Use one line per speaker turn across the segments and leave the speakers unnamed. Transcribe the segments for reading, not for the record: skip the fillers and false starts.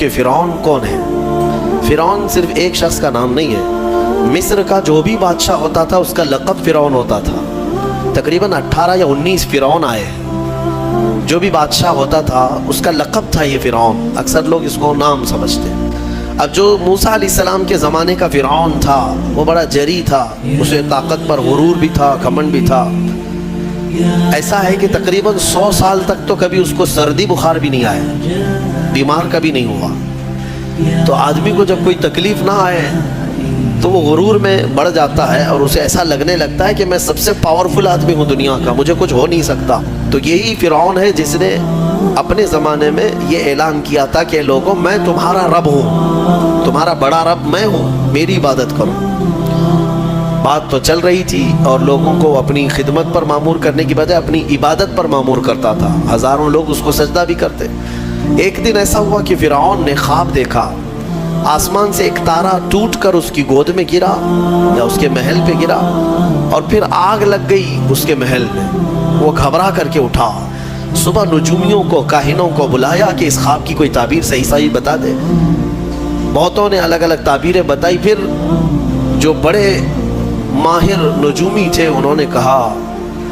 کہ فرعون کون ہے۔ فرعون صرف ایک شخص کا نام نہیں ہے، مصر کا جو بھی بادشاہ ہوتا تھا اس کا لقب فرعون ہوتا تھا۔ تقریباً 18 یا 19 فرعون آئے، جو بھی بادشاہ ہوتا تھا اس کا لقب تھا یہ فرعون، اکثر لوگ اس کو نام سمجھتے۔ اب جو موسیٰ علیہ السلام کے زمانے کا فرعون تھا وہ بڑا جری تھا، اسے طاقت پر غرور بھی تھا، گھمنڈ بھی تھا۔ ایسا ہے کہ تقریباً 100 سال تک تو کبھی اس کو سردی بخار بھی نہیں آیا، بیمار کبھی نہیں ہوا۔ تو آدمی کو جب کوئی تکلیف نہ آئے تو وہ غرور میں بڑھ جاتا ہے اور اسے ایسا لگنے لگتا ہے کہ میں سب سے پاورفل آدمی ہوں دنیا کا، مجھے کچھ ہو نہیں سکتا۔ تو یہی فرعون ہے جس نے اپنے زمانے میں یہ اعلان کیا تھا کہ لوگوں میں تمہارا رب ہوں، تمہارا بڑا رب میں ہوں، میری عبادت کرو۔ بات تو چل رہی تھی اور لوگوں کو اپنی خدمت پر معمور کرنے کی بجائے اپنی عبادت پر معمور کرتا تھا، ہزاروں لوگ اس کو سجدہ بھی کرتے۔ ایک دن ایسا ہوا کہ فرعون نے خواب دیکھا، آسمان سے ایک تارا ٹوٹ کر اس کی گود میں گرا یا اس کے محل پہ گرا اور پھر آگ لگ گئی اس کے محل میں۔ وہ گھبرا کر کے اٹھا، صبح نجومیوں کو، کاہنوں کو بلایا کہ اس خواب کی کوئی تعبیر صحیح بتا دے۔ بہتوں نے الگ الگ تعبیریں بتائی، پھر جو بڑے ماہر نجومی تھے انہوں نے کہا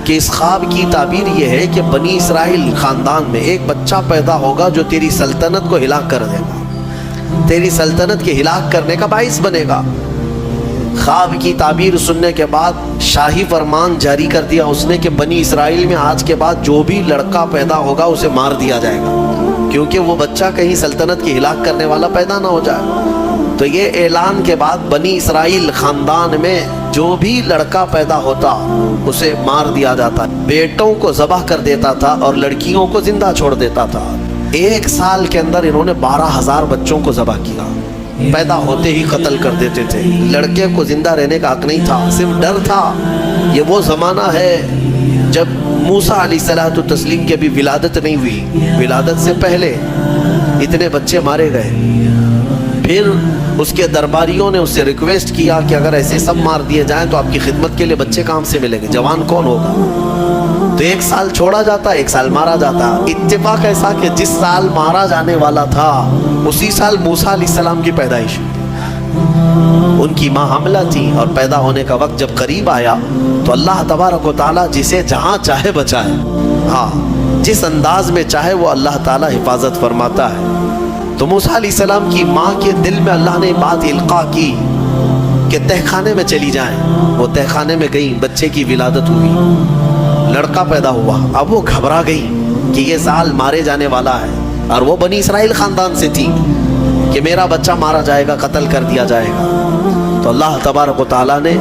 کہ اس خواب کی تعبیر یہ ہے کہ بنی اسرائیل خاندان میں ایک بچہ پیدا ہوگا جو تیری سلطنت کو ہلاک کر دے گا، تیری سلطنت کے ہلاک کرنے کا باعث بنے گا۔ خواب کی تعبیر سننے کے بعد شاہی فرمان جاری کر دیا اس نے کہ بنی اسرائیل میں آج کے بعد جو بھی لڑکا پیدا ہوگا اسے مار دیا جائے گا، کیونکہ وہ بچہ کہیں سلطنت کی ہلاک کرنے والا پیدا نہ ہو جائے۔ تو یہ اعلان کے بعد بنی اسرائیل خاندان میں جو بھی لڑکا پیدا ہوتا اسے مار دیا جاتا، بیٹوں کو ذبح کر دیتا تھا اور لڑکیوں کو زندہ چھوڑ دیتا تھا۔ 1 سال کے اندر انہوں نے 12,000 بچوں کو ذبح کیا، پیدا ہوتے ہی قتل کر دیتے تھے۔ لڑکے کو زندہ رہنے کا حق نہیں تھا، صرف ڈر تھا۔ یہ وہ زمانہ ہے جب موسیٰ علیہ السلام کی ابھی ولادت نہیں ہوئی، ولادت سے پہلے اتنے بچے مارے گئے۔ پھر اس کے درباریوں نے اس سے ریکویسٹ کیا کہ اگر ایسے سب مار دیے جائیں تو آپ کی خدمت کے لیے بچے کہاں سے ملیں گے، جوان کون ہوگا؟ تو 1 سال چھوڑا جاتا، 1 سال مارا جاتا۔ اتفاق ایسا کہ جس سال مارا جانے والا تھا اسی سال موسیٰ علیہ السلام کی پیدائش ہوئی۔ ان کی ماں حاملہ تھی اور پیدا ہونے کا وقت جب قریب آیا تو اللہ تبارک و تعالیٰ جسے جہاں چاہے بچائے، ہاں جس انداز میں چاہے وہ اللہ تعالیٰ حفاظت فرماتا ہے۔ تو موسیٰ علیہ السلام کی ماں کے دل میں اللہ نے بات القاء کی کہ تہخانے میں چلی جائیں۔ وہ تہخانے میں گئیں، بچے کی ولادت ہوئی، لڑکا پیدا ہوا۔ اب وہ گھبرا گئی کہ یہ سال مارے جانے والا ہے، اور وہ بنی اسرائیل خاندان سے تھی کہ میرا بچہ مارا جائے گا، قتل کر دیا جائے گا۔ تو اللہ تبارک و تعالیٰ نے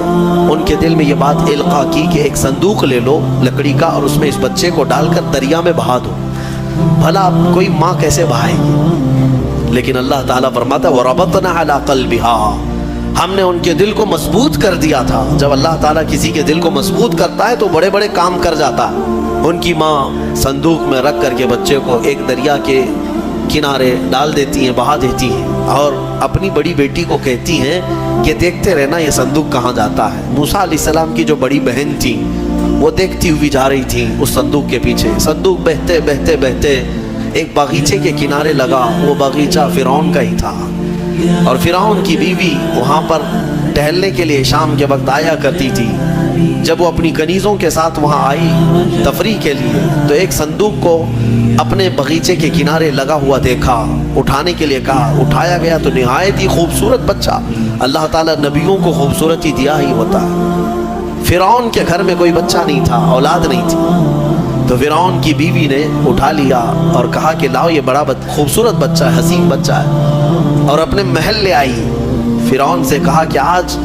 ان کے دل میں یہ بات القاء کی کہ ایک صندوق لے لو لکڑی کا اور اس میں اس بچے کو ڈال کر دریا میں بہا دو۔ بھلا کوئی ماں کیسے بہائے گی؟ لیکن اللہ تعالیٰ فرماتا ہے وَرَبَطْنَا عَلَىٰ قَلْبِهَا، ہم نے ان کے دل کو مضبوط کر دیا تھا۔ جب اللہ تعالیٰ کسی کے دل کو مضبوط کرتا ہے تو بڑے بڑے کام کر جاتا ہے۔ ان کی ماں صندوق میں رکھ کر کے بچے کو ایک دریا کے کنارے ڈال دیتی ہیں، بہا دیتی ہیں، اور اپنی بڑی بیٹی کو کہتی ہیں کہ دیکھتے رہنا یہ صندوق کہاں جاتا ہے۔ موسیٰ علیہ السلام کی جو بڑی بہن تھی وہ دیکھتی ہوئی جا رہی تھی اس صندوق کے پیچھے۔ صندوق بہتے بہتے بہتے ایک باغیچے کے کنارے لگا، وہ باغیچہ فرعون کا ہی تھا، اور فرعون کی بیوی وہاں پر ٹہلنے کے لیے شام کے وقت آیا کرتی تھی۔ جب وہ اپنی کنیزوں کے ساتھ وہاں آئی تفریح کے لیے تو ایک صندوق کو اپنے باغیچے کے کنارے لگا ہوا دیکھا، اٹھانے کے لیے کہا، اٹھایا گیا تو نہایت ہی خوبصورت بچہ۔ اللہ تعالیٰ نبیوں کو خوبصورتی دیا ہی ہوتا ہے۔ فرعون کے گھر میں کوئی بچہ نہیں تھا، اولاد نہیں تھی، تو فرعون کی بیوی نے اٹھا لیا اور کہا کہ لاؤ یہ بڑا خوبصورت بچہ ہے، حسین بچہ ہے، اور اپنے محل لے آئی۔ فرعون سے کہا کہ آج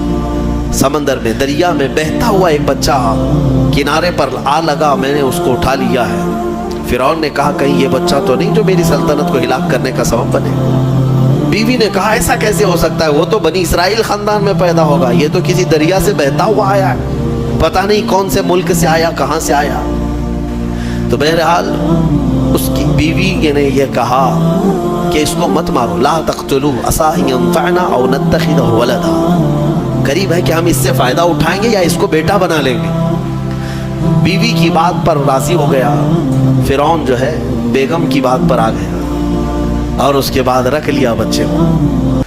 سمندر میں، دریا میں بہتا ہوا ایک بچہ کنارے پر آ لگا، میں نے اس کو اٹھا لیا ہے۔ فرعون نے کہا کہیں یہ بچہ تو نہیں جو میری سلطنت کو ہلاک کرنے کا سبب بنے؟ بیوی نے کہا ایسا کیسے ہو سکتا ہے، وہ تو بنی اسرائیل خاندان میں پیدا ہوگا، یہ تو کسی دریا سے بہتا ہوا آیا ہے، پتہ نہیں کون سے ملک سے آیا، کہاں سے آیا۔ تو بہرحال اس کی بیوی نے یہ کہا کہ اس کو مت مارو، لا تقتلوه عسى ان ينفعنا او نتخذه ولدا، قریب ہے کہ ہم اس سے فائدہ اٹھائیں گے یا اس کو بیٹا بنا لیں گے۔ بیوی کی بات پر راضی ہو گیا، فرعون جو ہے بیگم کی بات پر آ گیا اور اس کے بعد رکھ لیا بچے کو.